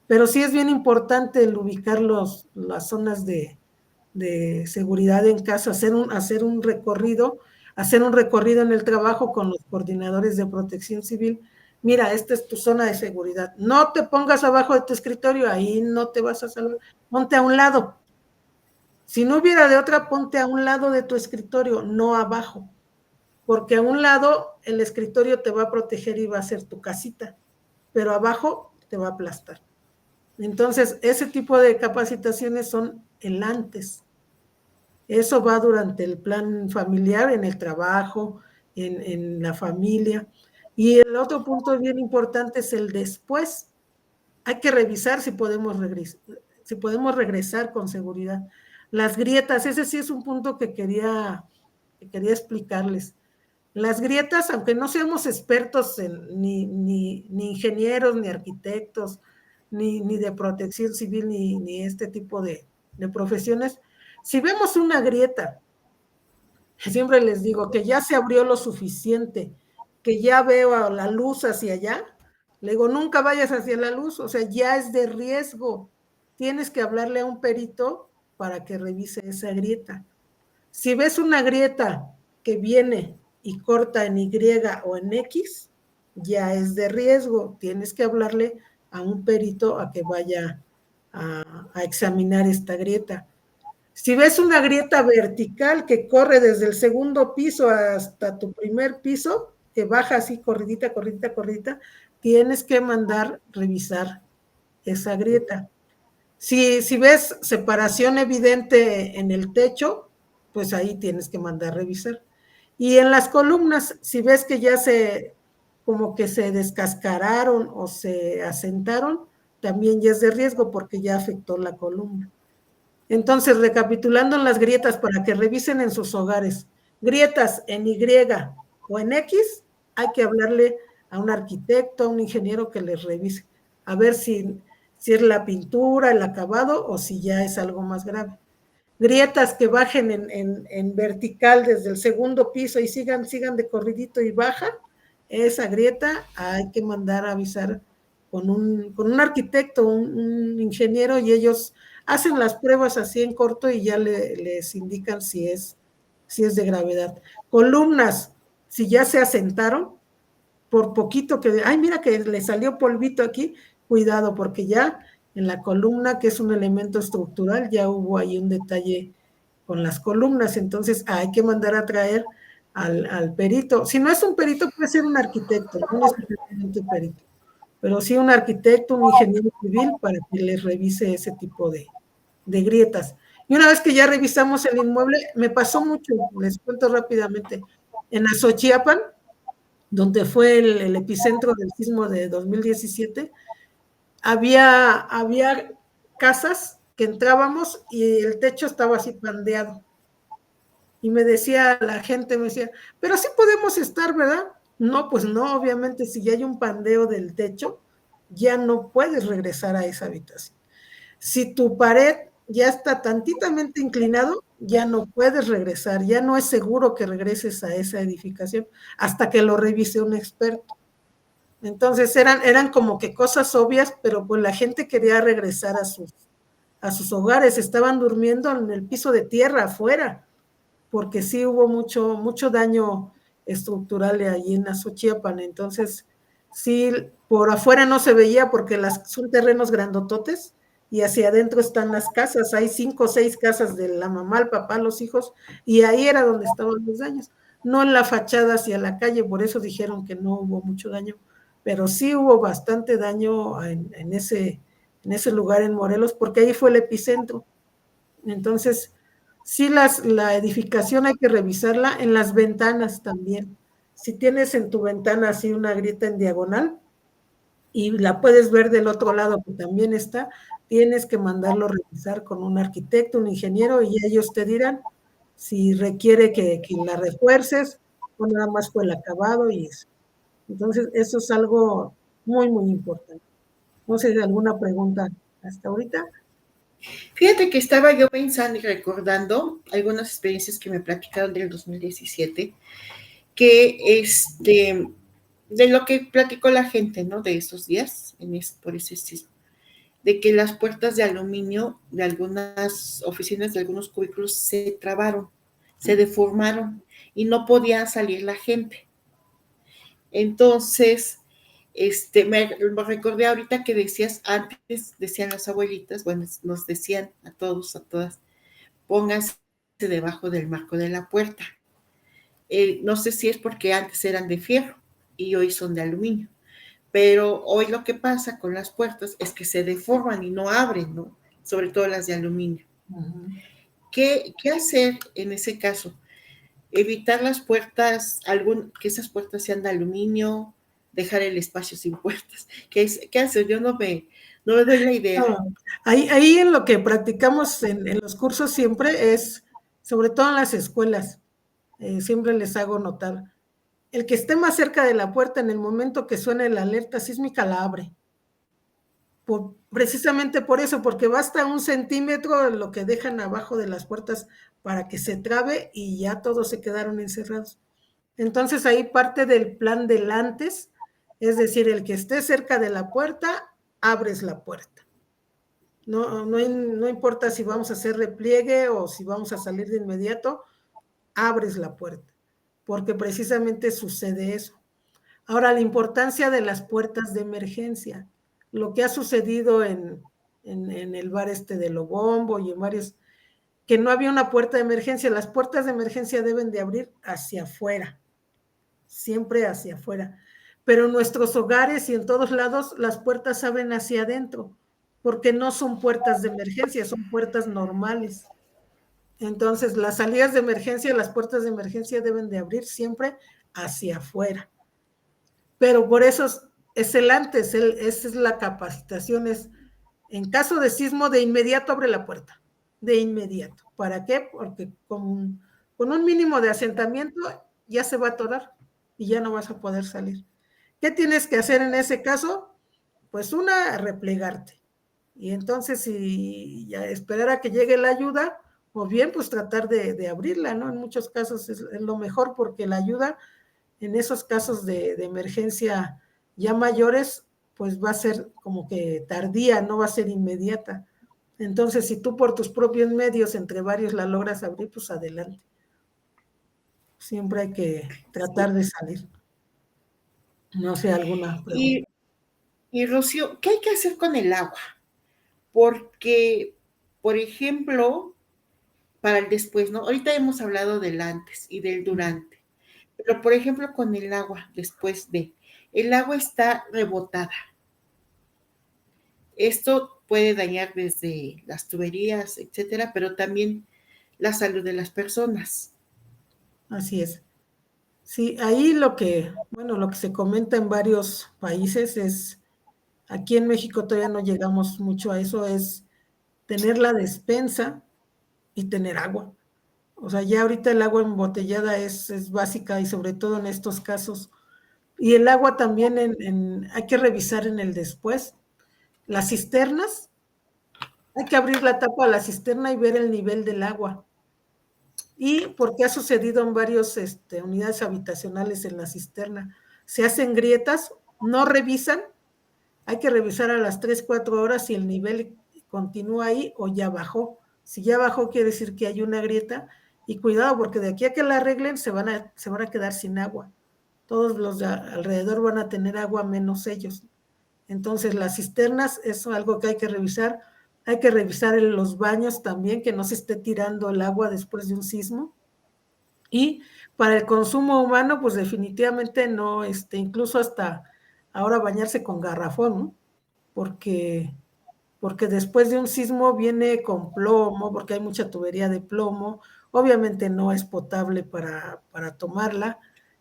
Pero sí es bien importante el ubicar las zonas de seguridad en casa, hacer un recorrido en el trabajo con los coordinadores de protección civil. Mira, esta es tu zona de seguridad. No te pongas abajo de tu escritorio, ahí no te vas a salvar. Ponte a un lado. Si no hubiera de otra, ponte a un lado de tu escritorio, no abajo. Porque a un lado el escritorio te va a proteger y va a ser tu casita, pero abajo te va a aplastar. Entonces, ese tipo de capacitaciones son el antes. Eso va durante el plan familiar, en el trabajo, en la familia. Y el otro punto bien importante es el después. Hay que revisar si podemos regresar con seguridad. Las grietas, ese sí es un punto que quería explicarles. Las grietas, aunque no seamos expertos ni ingenieros, ni arquitectos, ni de protección civil, ni este tipo de profesiones, si vemos una grieta, siempre les digo que ya se abrió lo suficiente, que ya veo la luz hacia allá, le digo, nunca vayas hacia la luz, o sea, ya es de riesgo. Tienes que hablarle a un perito para que revise esa grieta. Si ves una grieta que viene y corta en Y o en X, ya es de riesgo. Tienes que hablarle a un perito a que vaya a examinar esta grieta. Si ves una grieta vertical que corre desde el segundo piso hasta tu primer piso, que baja así corridita, tienes que mandar revisar esa grieta. Si ves separación evidente en el techo, pues ahí tienes que mandar revisar. Y en las columnas, si ves que ya como que se descascararon o se asentaron, también ya es de riesgo porque ya afectó la columna. Entonces, recapitulando en las grietas para que revisen en sus hogares, grietas en Y, o en X, hay que hablarle a un arquitecto, a un ingeniero que les revise, a ver si es la pintura, el acabado o si ya es algo más grave. Grietas que bajen en vertical desde el segundo piso y sigan de corridito y bajan, esa grieta hay que mandar a avisar con un arquitecto, un ingeniero, y ellos hacen las pruebas así en corto y ya les indican si es de gravedad. Columnas, si ya se asentaron, por poquito que, ay, mira que le salió polvito aquí, cuidado, porque ya en la columna, que es un elemento estructural, ya hubo ahí un detalle con las columnas, entonces hay que mandar a traer al perito. Si no es un perito, puede ser un arquitecto, no necesariamente un perito, pero sí un arquitecto, un ingeniero civil, para que les revise ese tipo de grietas. Y una vez que ya revisamos el inmueble, me pasó mucho, les cuento rápidamente, en Azochiapan, donde fue el epicentro del sismo de 2017, había casas que entrábamos y el techo estaba así pandeado. Y me decía la gente, me decía, pero sí podemos estar, ¿verdad? No, pues no, obviamente si ya hay un pandeo del techo, ya no puedes regresar a esa habitación. Si tu pared ya está tantitamente inclinado, ya no puedes regresar, ya no es seguro que regreses a esa edificación hasta que lo revise un experto. Entonces eran como que cosas obvias, pero pues la gente quería regresar a sus hogares, estaban durmiendo en el piso de tierra afuera, porque sí hubo mucho daño estructural allí en Azochiapan. Entonces, sí, por afuera no se veía porque son terrenos grandototes y hacia adentro están las casas. Hay 5 o 6 casas de la mamá, el papá, los hijos, y ahí era donde estaban los daños. No en la fachada hacia la calle, por eso dijeron que no hubo mucho daño, pero sí hubo bastante daño en ese lugar en Morelos, porque ahí fue el epicentro. Entonces, sí, la edificación hay que revisarla en las ventanas también. Si tienes en tu ventana así una grieta en diagonal y la puedes ver del otro lado que también está, tienes que mandarlo a revisar con un arquitecto, un ingeniero, y ellos te dirán si requiere que la refuerces o nada más fue el acabado y eso. Entonces, eso es algo muy, muy importante. No sé, ¿alguna pregunta hasta ahorita?
Fíjate que estaba yo pensando y recordando algunas experiencias que me platicaron del 2017, que de lo que platicó la gente, ¿no? De esos días, por ese sismo, de que las puertas de aluminio de algunas oficinas, de algunos cubículos, se trabaron, se deformaron y no podía salir la gente. Entonces, me recordé ahorita que decías, antes decían las abuelitas, bueno, nos decían a todos, a todas, pónganse debajo del marco de la puerta. No sé si es porque antes eran de fierro y hoy son de aluminio, pero hoy lo que pasa con las puertas es que se deforman y no abren, ¿no? Sobre todo las de aluminio. Uh-huh. ¿Qué hacer en ese caso? Evitar las puertas, que esas puertas sean de aluminio, dejar el espacio sin puertas. ¿Qué hacer? Yo no me doy la idea.
No, ahí en lo que practicamos en los cursos siempre es, sobre todo en las escuelas, siempre les hago notar, el que esté más cerca de la puerta en el momento que suene la alerta sísmica la abre. Precisamente por eso, porque basta 1 centímetro lo que dejan abajo de las puertas para que se trabe y ya todos se quedaron encerrados. Entonces ahí parte del plan del antes, es decir, el que esté cerca de la puerta, abres la puerta. No importa si vamos a hacer repliegue o si vamos a salir de inmediato, abres la puerta, porque precisamente sucede eso. Ahora, la importancia de las puertas de emergencia, lo que ha sucedido en el bar de Lobombo y en varios, que no había una puerta de emergencia. Las puertas de emergencia deben de abrir hacia afuera, siempre hacia afuera, pero en nuestros hogares y en todos lados las puertas abren hacia adentro, porque no son puertas de emergencia, son puertas normales. Entonces, las salidas de emergencia, las puertas de emergencia deben de abrir siempre hacia afuera. Pero por eso es el antes, esa es la capacitación, es en caso de sismo, de inmediato abre la puerta, de inmediato. ¿Para qué? Porque con un mínimo de asentamiento ya se va a atorar. y ya no vas a poder salir. ¿Qué tienes que hacer en ese caso? Pues replegarte. Y entonces, si ya esperar a que llegue la ayuda, o bien pues tratar de abrirla, ¿no? En muchos casos es lo mejor, porque la ayuda en esos casos de emergencia ya mayores, pues va a ser como que tardía, no va a ser inmediata. Entonces, si tú por tus propios medios, entre varios, la logras abrir, pues adelante. Siempre hay que tratar de salir. No sé, alguna pregunta.
Y Rocío, ¿qué hay que hacer con el agua? Porque, por ejemplo, para el después, ¿no? Ahorita hemos hablado del antes y del durante, pero por ejemplo con el agua, el agua está rebotada. Esto puede dañar desde las tuberías, etcétera, pero también la salud de las personas.
Así es. Sí, ahí lo que se comenta en varios países es, aquí en México todavía no llegamos mucho a eso, es tener la despensa y tener agua. O sea, ya ahorita el agua embotellada es básica, y sobre todo en estos casos. Y el agua también hay que revisar en el después. Las cisternas, hay que abrir la tapa de la cisterna y ver el nivel del agua. Y porque ha sucedido en varias unidades habitacionales en la cisterna, se hacen grietas, no revisan, hay que revisar a las 3, 4 horas si el nivel continúa ahí o ya bajó. Si ya bajó, quiere decir que hay una grieta, y cuidado, porque de aquí a que la arreglen se van a quedar sin agua. Todos los de alrededor van a tener agua, menos ellos. Entonces, las cisternas es algo que hay que revisar. Hay que revisar los baños también, que no se esté tirando el agua después de un sismo. Y para el consumo humano, pues definitivamente no, incluso hasta ahora bañarse con garrafón, ¿no? Porque después de un sismo viene con plomo, porque hay mucha tubería de plomo, obviamente no es potable para tomarla.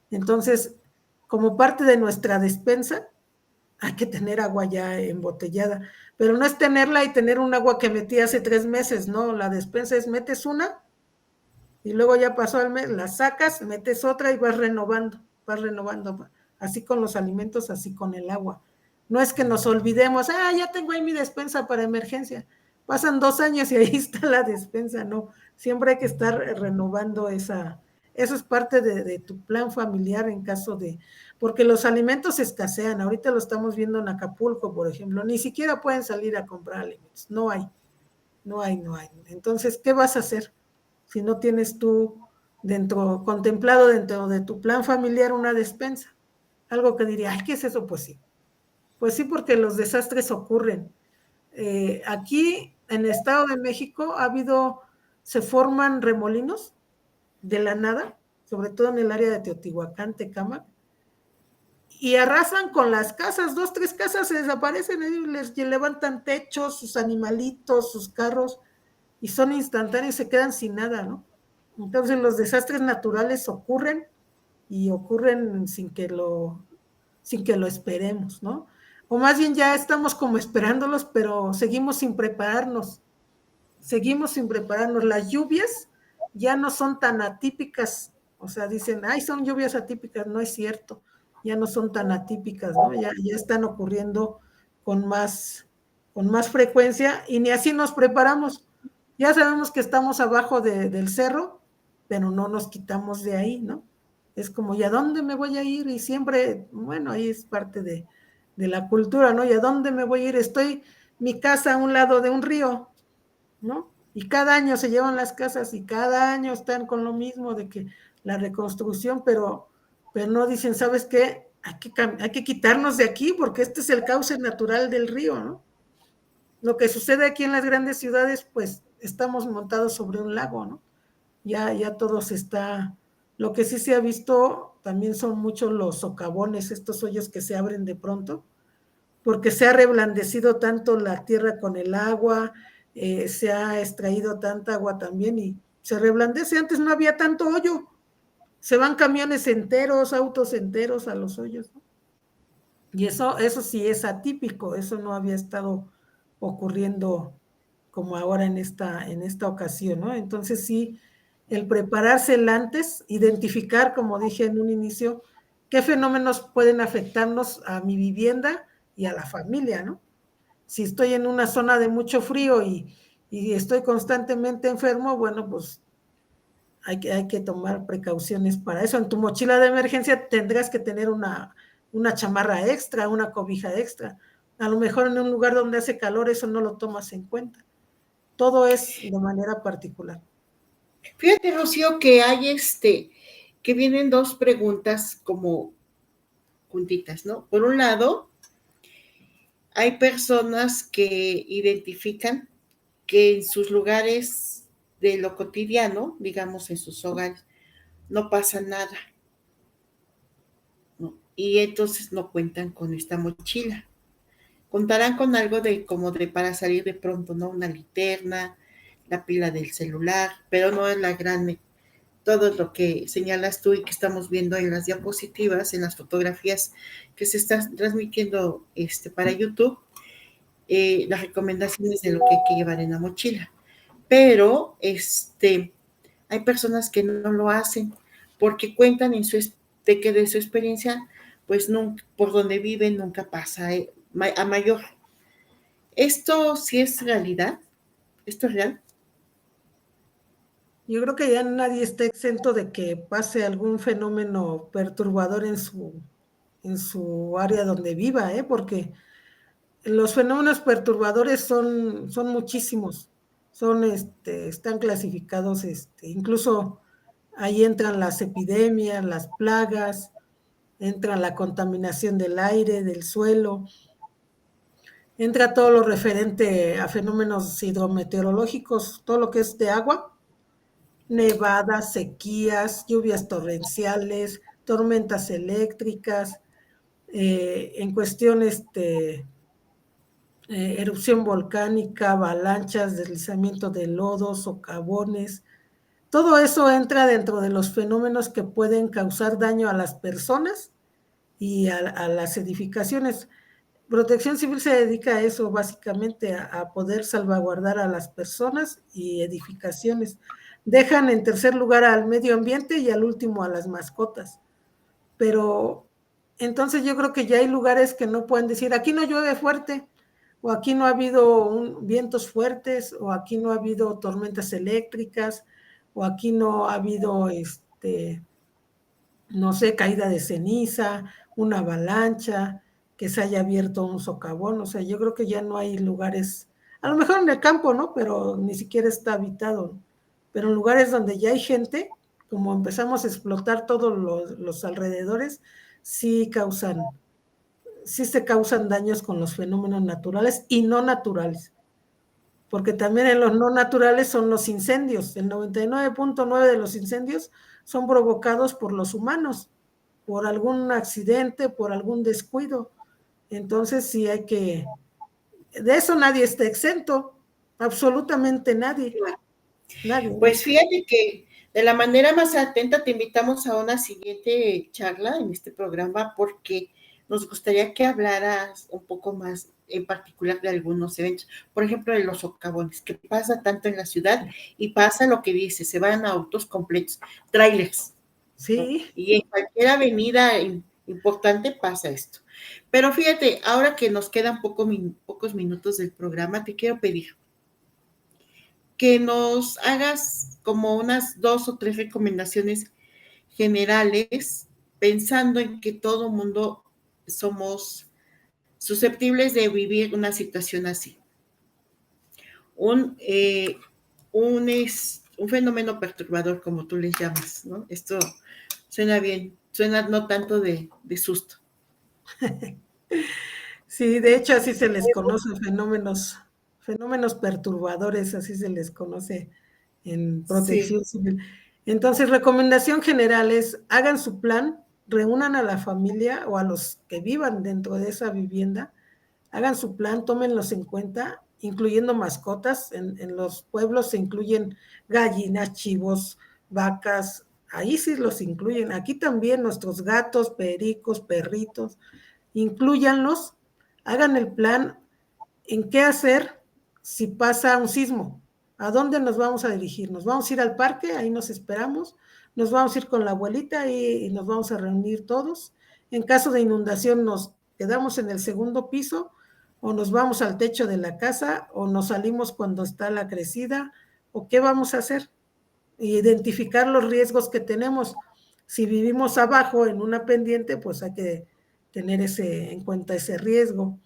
Entonces, como parte de nuestra despensa, hay que tener agua ya embotellada, pero no es tenerla y tener un agua que metí hace 3 meses, no, la despensa es metes una y luego ya pasó el mes, la sacas, metes otra y vas renovando, así con los alimentos, así con el agua. No es que nos olvidemos, ya tengo ahí mi despensa para emergencia. Pasan 2 años y ahí está la despensa, no. Siempre hay que estar renovando esa. Eso es parte de tu plan familiar en caso de, porque los alimentos escasean. Ahorita lo estamos viendo en Acapulco, por ejemplo. Ni siquiera pueden salir a comprar alimentos. No hay. Entonces, ¿qué vas a hacer si no tienes tú contemplado dentro de tu plan familiar una despensa? Algo que diría, ay, ¿qué es eso? Pues sí, porque los desastres ocurren. Aquí en el Estado de México se forman remolinos de la nada, sobre todo en el área de Teotihuacán, Tecámac, y arrasan con las casas, 2, 3 casas se desaparecen, les levantan techos, sus animalitos, sus carros, y son instantáneos, se quedan sin nada, ¿no? Entonces los desastres naturales ocurren, y ocurren sin que lo esperemos, ¿no? O más bien ya estamos como esperándolos, pero seguimos sin prepararnos. Las lluvias ya no son tan atípicas, o sea, dicen, ay, son lluvias atípicas, no es cierto, ya no son tan atípicas, ¿no? Ya están ocurriendo con más frecuencia, y ni así nos preparamos. Ya sabemos que estamos abajo del cerro, pero no nos quitamos de ahí, ¿no? Es como, ¿y a dónde me voy a ir? Y siempre, bueno, ahí es parte de la cultura, ¿no? ¿Y a dónde me voy a ir? Mi casa a un lado de un río, ¿no? Y cada año se llevan las casas y cada año están con lo mismo de que la reconstrucción, pero no dicen, ¿sabes qué? Hay que quitarnos de aquí porque este es el cauce natural del río, ¿no? Lo que sucede aquí en las grandes ciudades, pues estamos montados sobre un lago, ¿no? Ya todo se está. Lo que sí se ha visto también son muchos los socavones, estos hoyos que se abren de pronto, porque se ha reblandecido tanto la tierra con el agua, se ha extraído tanta agua también y se reblandece. Antes no había tanto hoyo, se van camiones enteros, autos enteros a los hoyos, ¿no? Y eso sí es atípico, eso no había estado ocurriendo como ahora en esta ocasión, ¿no? Entonces sí, el prepararse el antes, identificar, como dije en un inicio, qué fenómenos pueden afectarnos a mi vivienda y a la familia, ¿no? Si estoy en una zona de mucho frío y estoy constantemente enfermo, bueno, pues hay que tomar precauciones para eso. En tu mochila de emergencia tendrás que tener una chamarra extra, una cobija extra. A lo mejor en un lugar donde hace calor eso no lo tomas en cuenta. Todo es de manera particular.
Fíjate, Rocío, que hay que vienen dos preguntas como juntitas, ¿no? Por un lado, hay personas que identifican que en sus lugares de lo cotidiano, digamos en sus hogares, no pasa nada, ¿no? Y entonces no cuentan con esta mochila. Contarán con algo de como de para salir de pronto, ¿no? Una linterna, la pila del celular, pero no es la grande. Todo lo que señalas tú y que estamos viendo en las diapositivas, en las fotografías que se están transmitiendo para YouTube, las recomendaciones de lo que hay que llevar en la mochila. Pero hay personas que no lo hacen porque cuentan de que de su experiencia, pues nunca, por donde viven nunca pasa a mayor. ¿Esto sí es realidad? ¿Esto es real?
Yo creo que ya nadie está exento de que pase algún fenómeno perturbador en su área donde viva, porque los fenómenos perturbadores son muchísimos, están clasificados, incluso ahí entran las epidemias, las plagas, entra la contaminación del aire, del suelo, entra todo lo referente a fenómenos hidrometeorológicos, todo lo que es de agua, nevadas, sequías, lluvias torrenciales, tormentas eléctricas, en cuestión erupción volcánica, avalanchas, deslizamiento de lodos, socavones. Todo eso entra dentro de los fenómenos que pueden causar daño a las personas y a las edificaciones. Protección Civil se dedica a eso, básicamente, a poder salvaguardar a las personas y edificaciones. Dejan en tercer lugar al medio ambiente y al último a las mascotas. Pero entonces yo creo que ya hay lugares que no pueden decir, aquí no llueve fuerte, o aquí no ha habido vientos fuertes, o aquí no ha habido tormentas eléctricas, o aquí no ha habido, no sé, caída de ceniza, una avalancha, que se haya abierto un socavón. O sea, yo creo que ya no hay lugares, a lo mejor en el campo, ¿no? Pero ni siquiera está habitado. Pero en lugares donde ya hay gente, como empezamos a explotar todos los alrededores, sí se causan daños con los fenómenos naturales y no naturales. Porque también en los no naturales son los incendios. El 99.9 de los incendios son provocados por los humanos, por algún accidente, por algún descuido. Entonces sí hay que... De eso nadie está exento, absolutamente nadie. Nadie.
Pues fíjate que de la manera más atenta te invitamos a una siguiente charla en este programa porque nos gustaría que hablaras un poco más en particular de algunos eventos, por ejemplo de los socavones, que pasa tanto en la ciudad y pasa lo que dice, se van a autos completos, trailers,
Sí.
¿no? Y en cualquier avenida importante pasa esto. Pero fíjate, ahora que nos quedan pocos minutos del programa, te quiero pedir que nos hagas como unas 2 o 3 recomendaciones generales, pensando en que todo mundo somos susceptibles de vivir una situación así. Un fenómeno perturbador, como tú les llamas, ¿no? Esto suena bien, suena no tanto de susto.
Sí, de hecho así se les conoce, fenómenos perturbadores, así se les conoce en Protección Civil. Entonces, recomendación general es, hagan su plan, reúnan a la familia o a los que vivan dentro de esa vivienda, hagan su plan, tómenlos en cuenta, incluyendo mascotas. En los pueblos se incluyen gallinas, chivos, vacas, ahí sí los incluyen. Aquí también nuestros gatos, pericos, perritos, inclúyanlos, hagan el plan en qué hacer si pasa un sismo. ¿A dónde nos vamos a dirigir? ¿Nos vamos a ir al parque? Ahí nos esperamos. ¿Nos vamos a ir con la abuelita y nos vamos a reunir todos? En caso de inundación nos quedamos en el segundo piso o nos vamos al techo de la casa o nos salimos cuando está la crecida o qué vamos a hacer. Identificar los riesgos que tenemos. Si vivimos abajo en una pendiente, pues hay que tener en cuenta ese riesgo.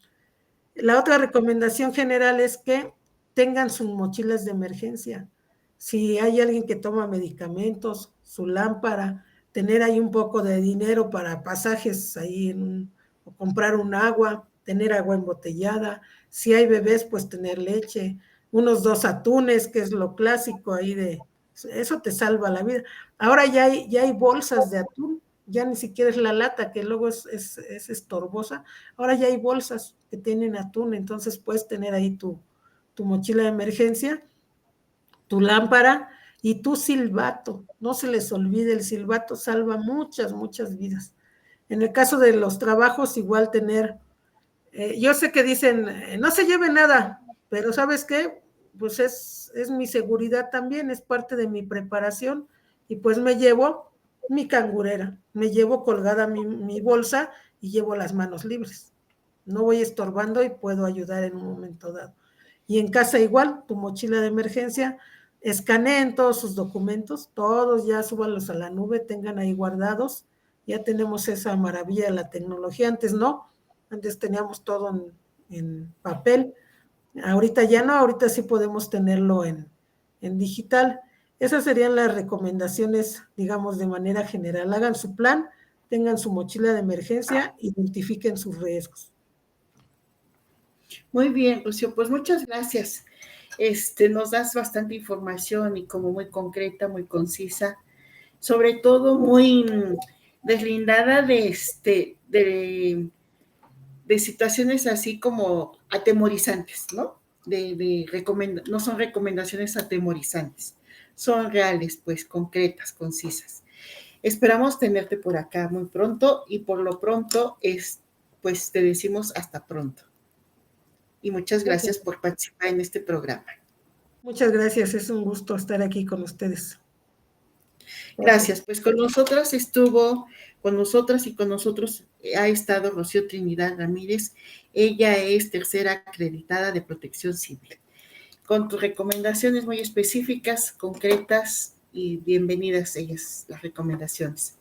La otra recomendación general es que tengan sus mochilas de emergencia. Si hay alguien que toma medicamentos, su lámpara, tener ahí un poco de dinero para pasajes ahí o comprar un agua, tener agua embotellada. Si hay bebés, pues tener leche, unos 2 atunes, que es lo clásico ahí eso te salva la vida. Ahora ya hay bolsas de atún, ya ni siquiera es la lata, que luego es estorbosa. Ahora ya hay bolsas que tienen atún, entonces puedes tener ahí tu mochila de emergencia, tu lámpara y tu silbato. No se les olvide, el silbato salva muchas, muchas vidas. En el caso de los trabajos, igual tener, yo sé que dicen, no se lleve nada, pero ¿sabes qué? Pues es mi seguridad también, es parte de mi preparación y pues me llevo mi cangurera, me llevo colgada mi bolsa y llevo las manos libres. No voy estorbando y puedo ayudar en un momento dado. Y en casa igual, tu mochila de emergencia, escaneen todos sus documentos, todos ya súbanlos a la nube, tengan ahí guardados. Ya tenemos esa maravilla de la tecnología, antes no, antes teníamos todo en papel, ahorita ya no, ahorita sí podemos tenerlo en digital. Esas serían las recomendaciones, digamos, de manera general. Hagan su plan, tengan su mochila de emergencia, identifiquen sus riesgos.
Muy bien, Rocío, pues muchas gracias. Nos das bastante información y como muy concreta, muy concisa, sobre todo muy deslindada de situaciones así como atemorizantes, ¿no? No son recomendaciones atemorizantes, son reales, pues concretas, concisas. Esperamos tenerte por acá muy pronto y por lo pronto pues te decimos hasta pronto. Y muchas gracias por participar en este programa.
Muchas gracias, es un gusto estar aquí con ustedes.
Gracias, pues con nosotras y con nosotros ha estado Rocío Trinidad Ramírez. Ella es tercera acreditada de Protección Civil. Con tus recomendaciones muy específicas, concretas y bienvenidas ellas, las recomendaciones.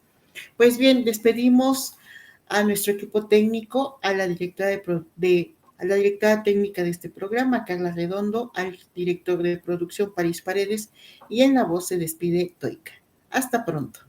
Pues bien, despedimos a nuestro equipo técnico, a la directora a la directora técnica de este programa, Carla Redondo, al director de producción, París Paredes, y en la voz se despide Toica. Hasta pronto.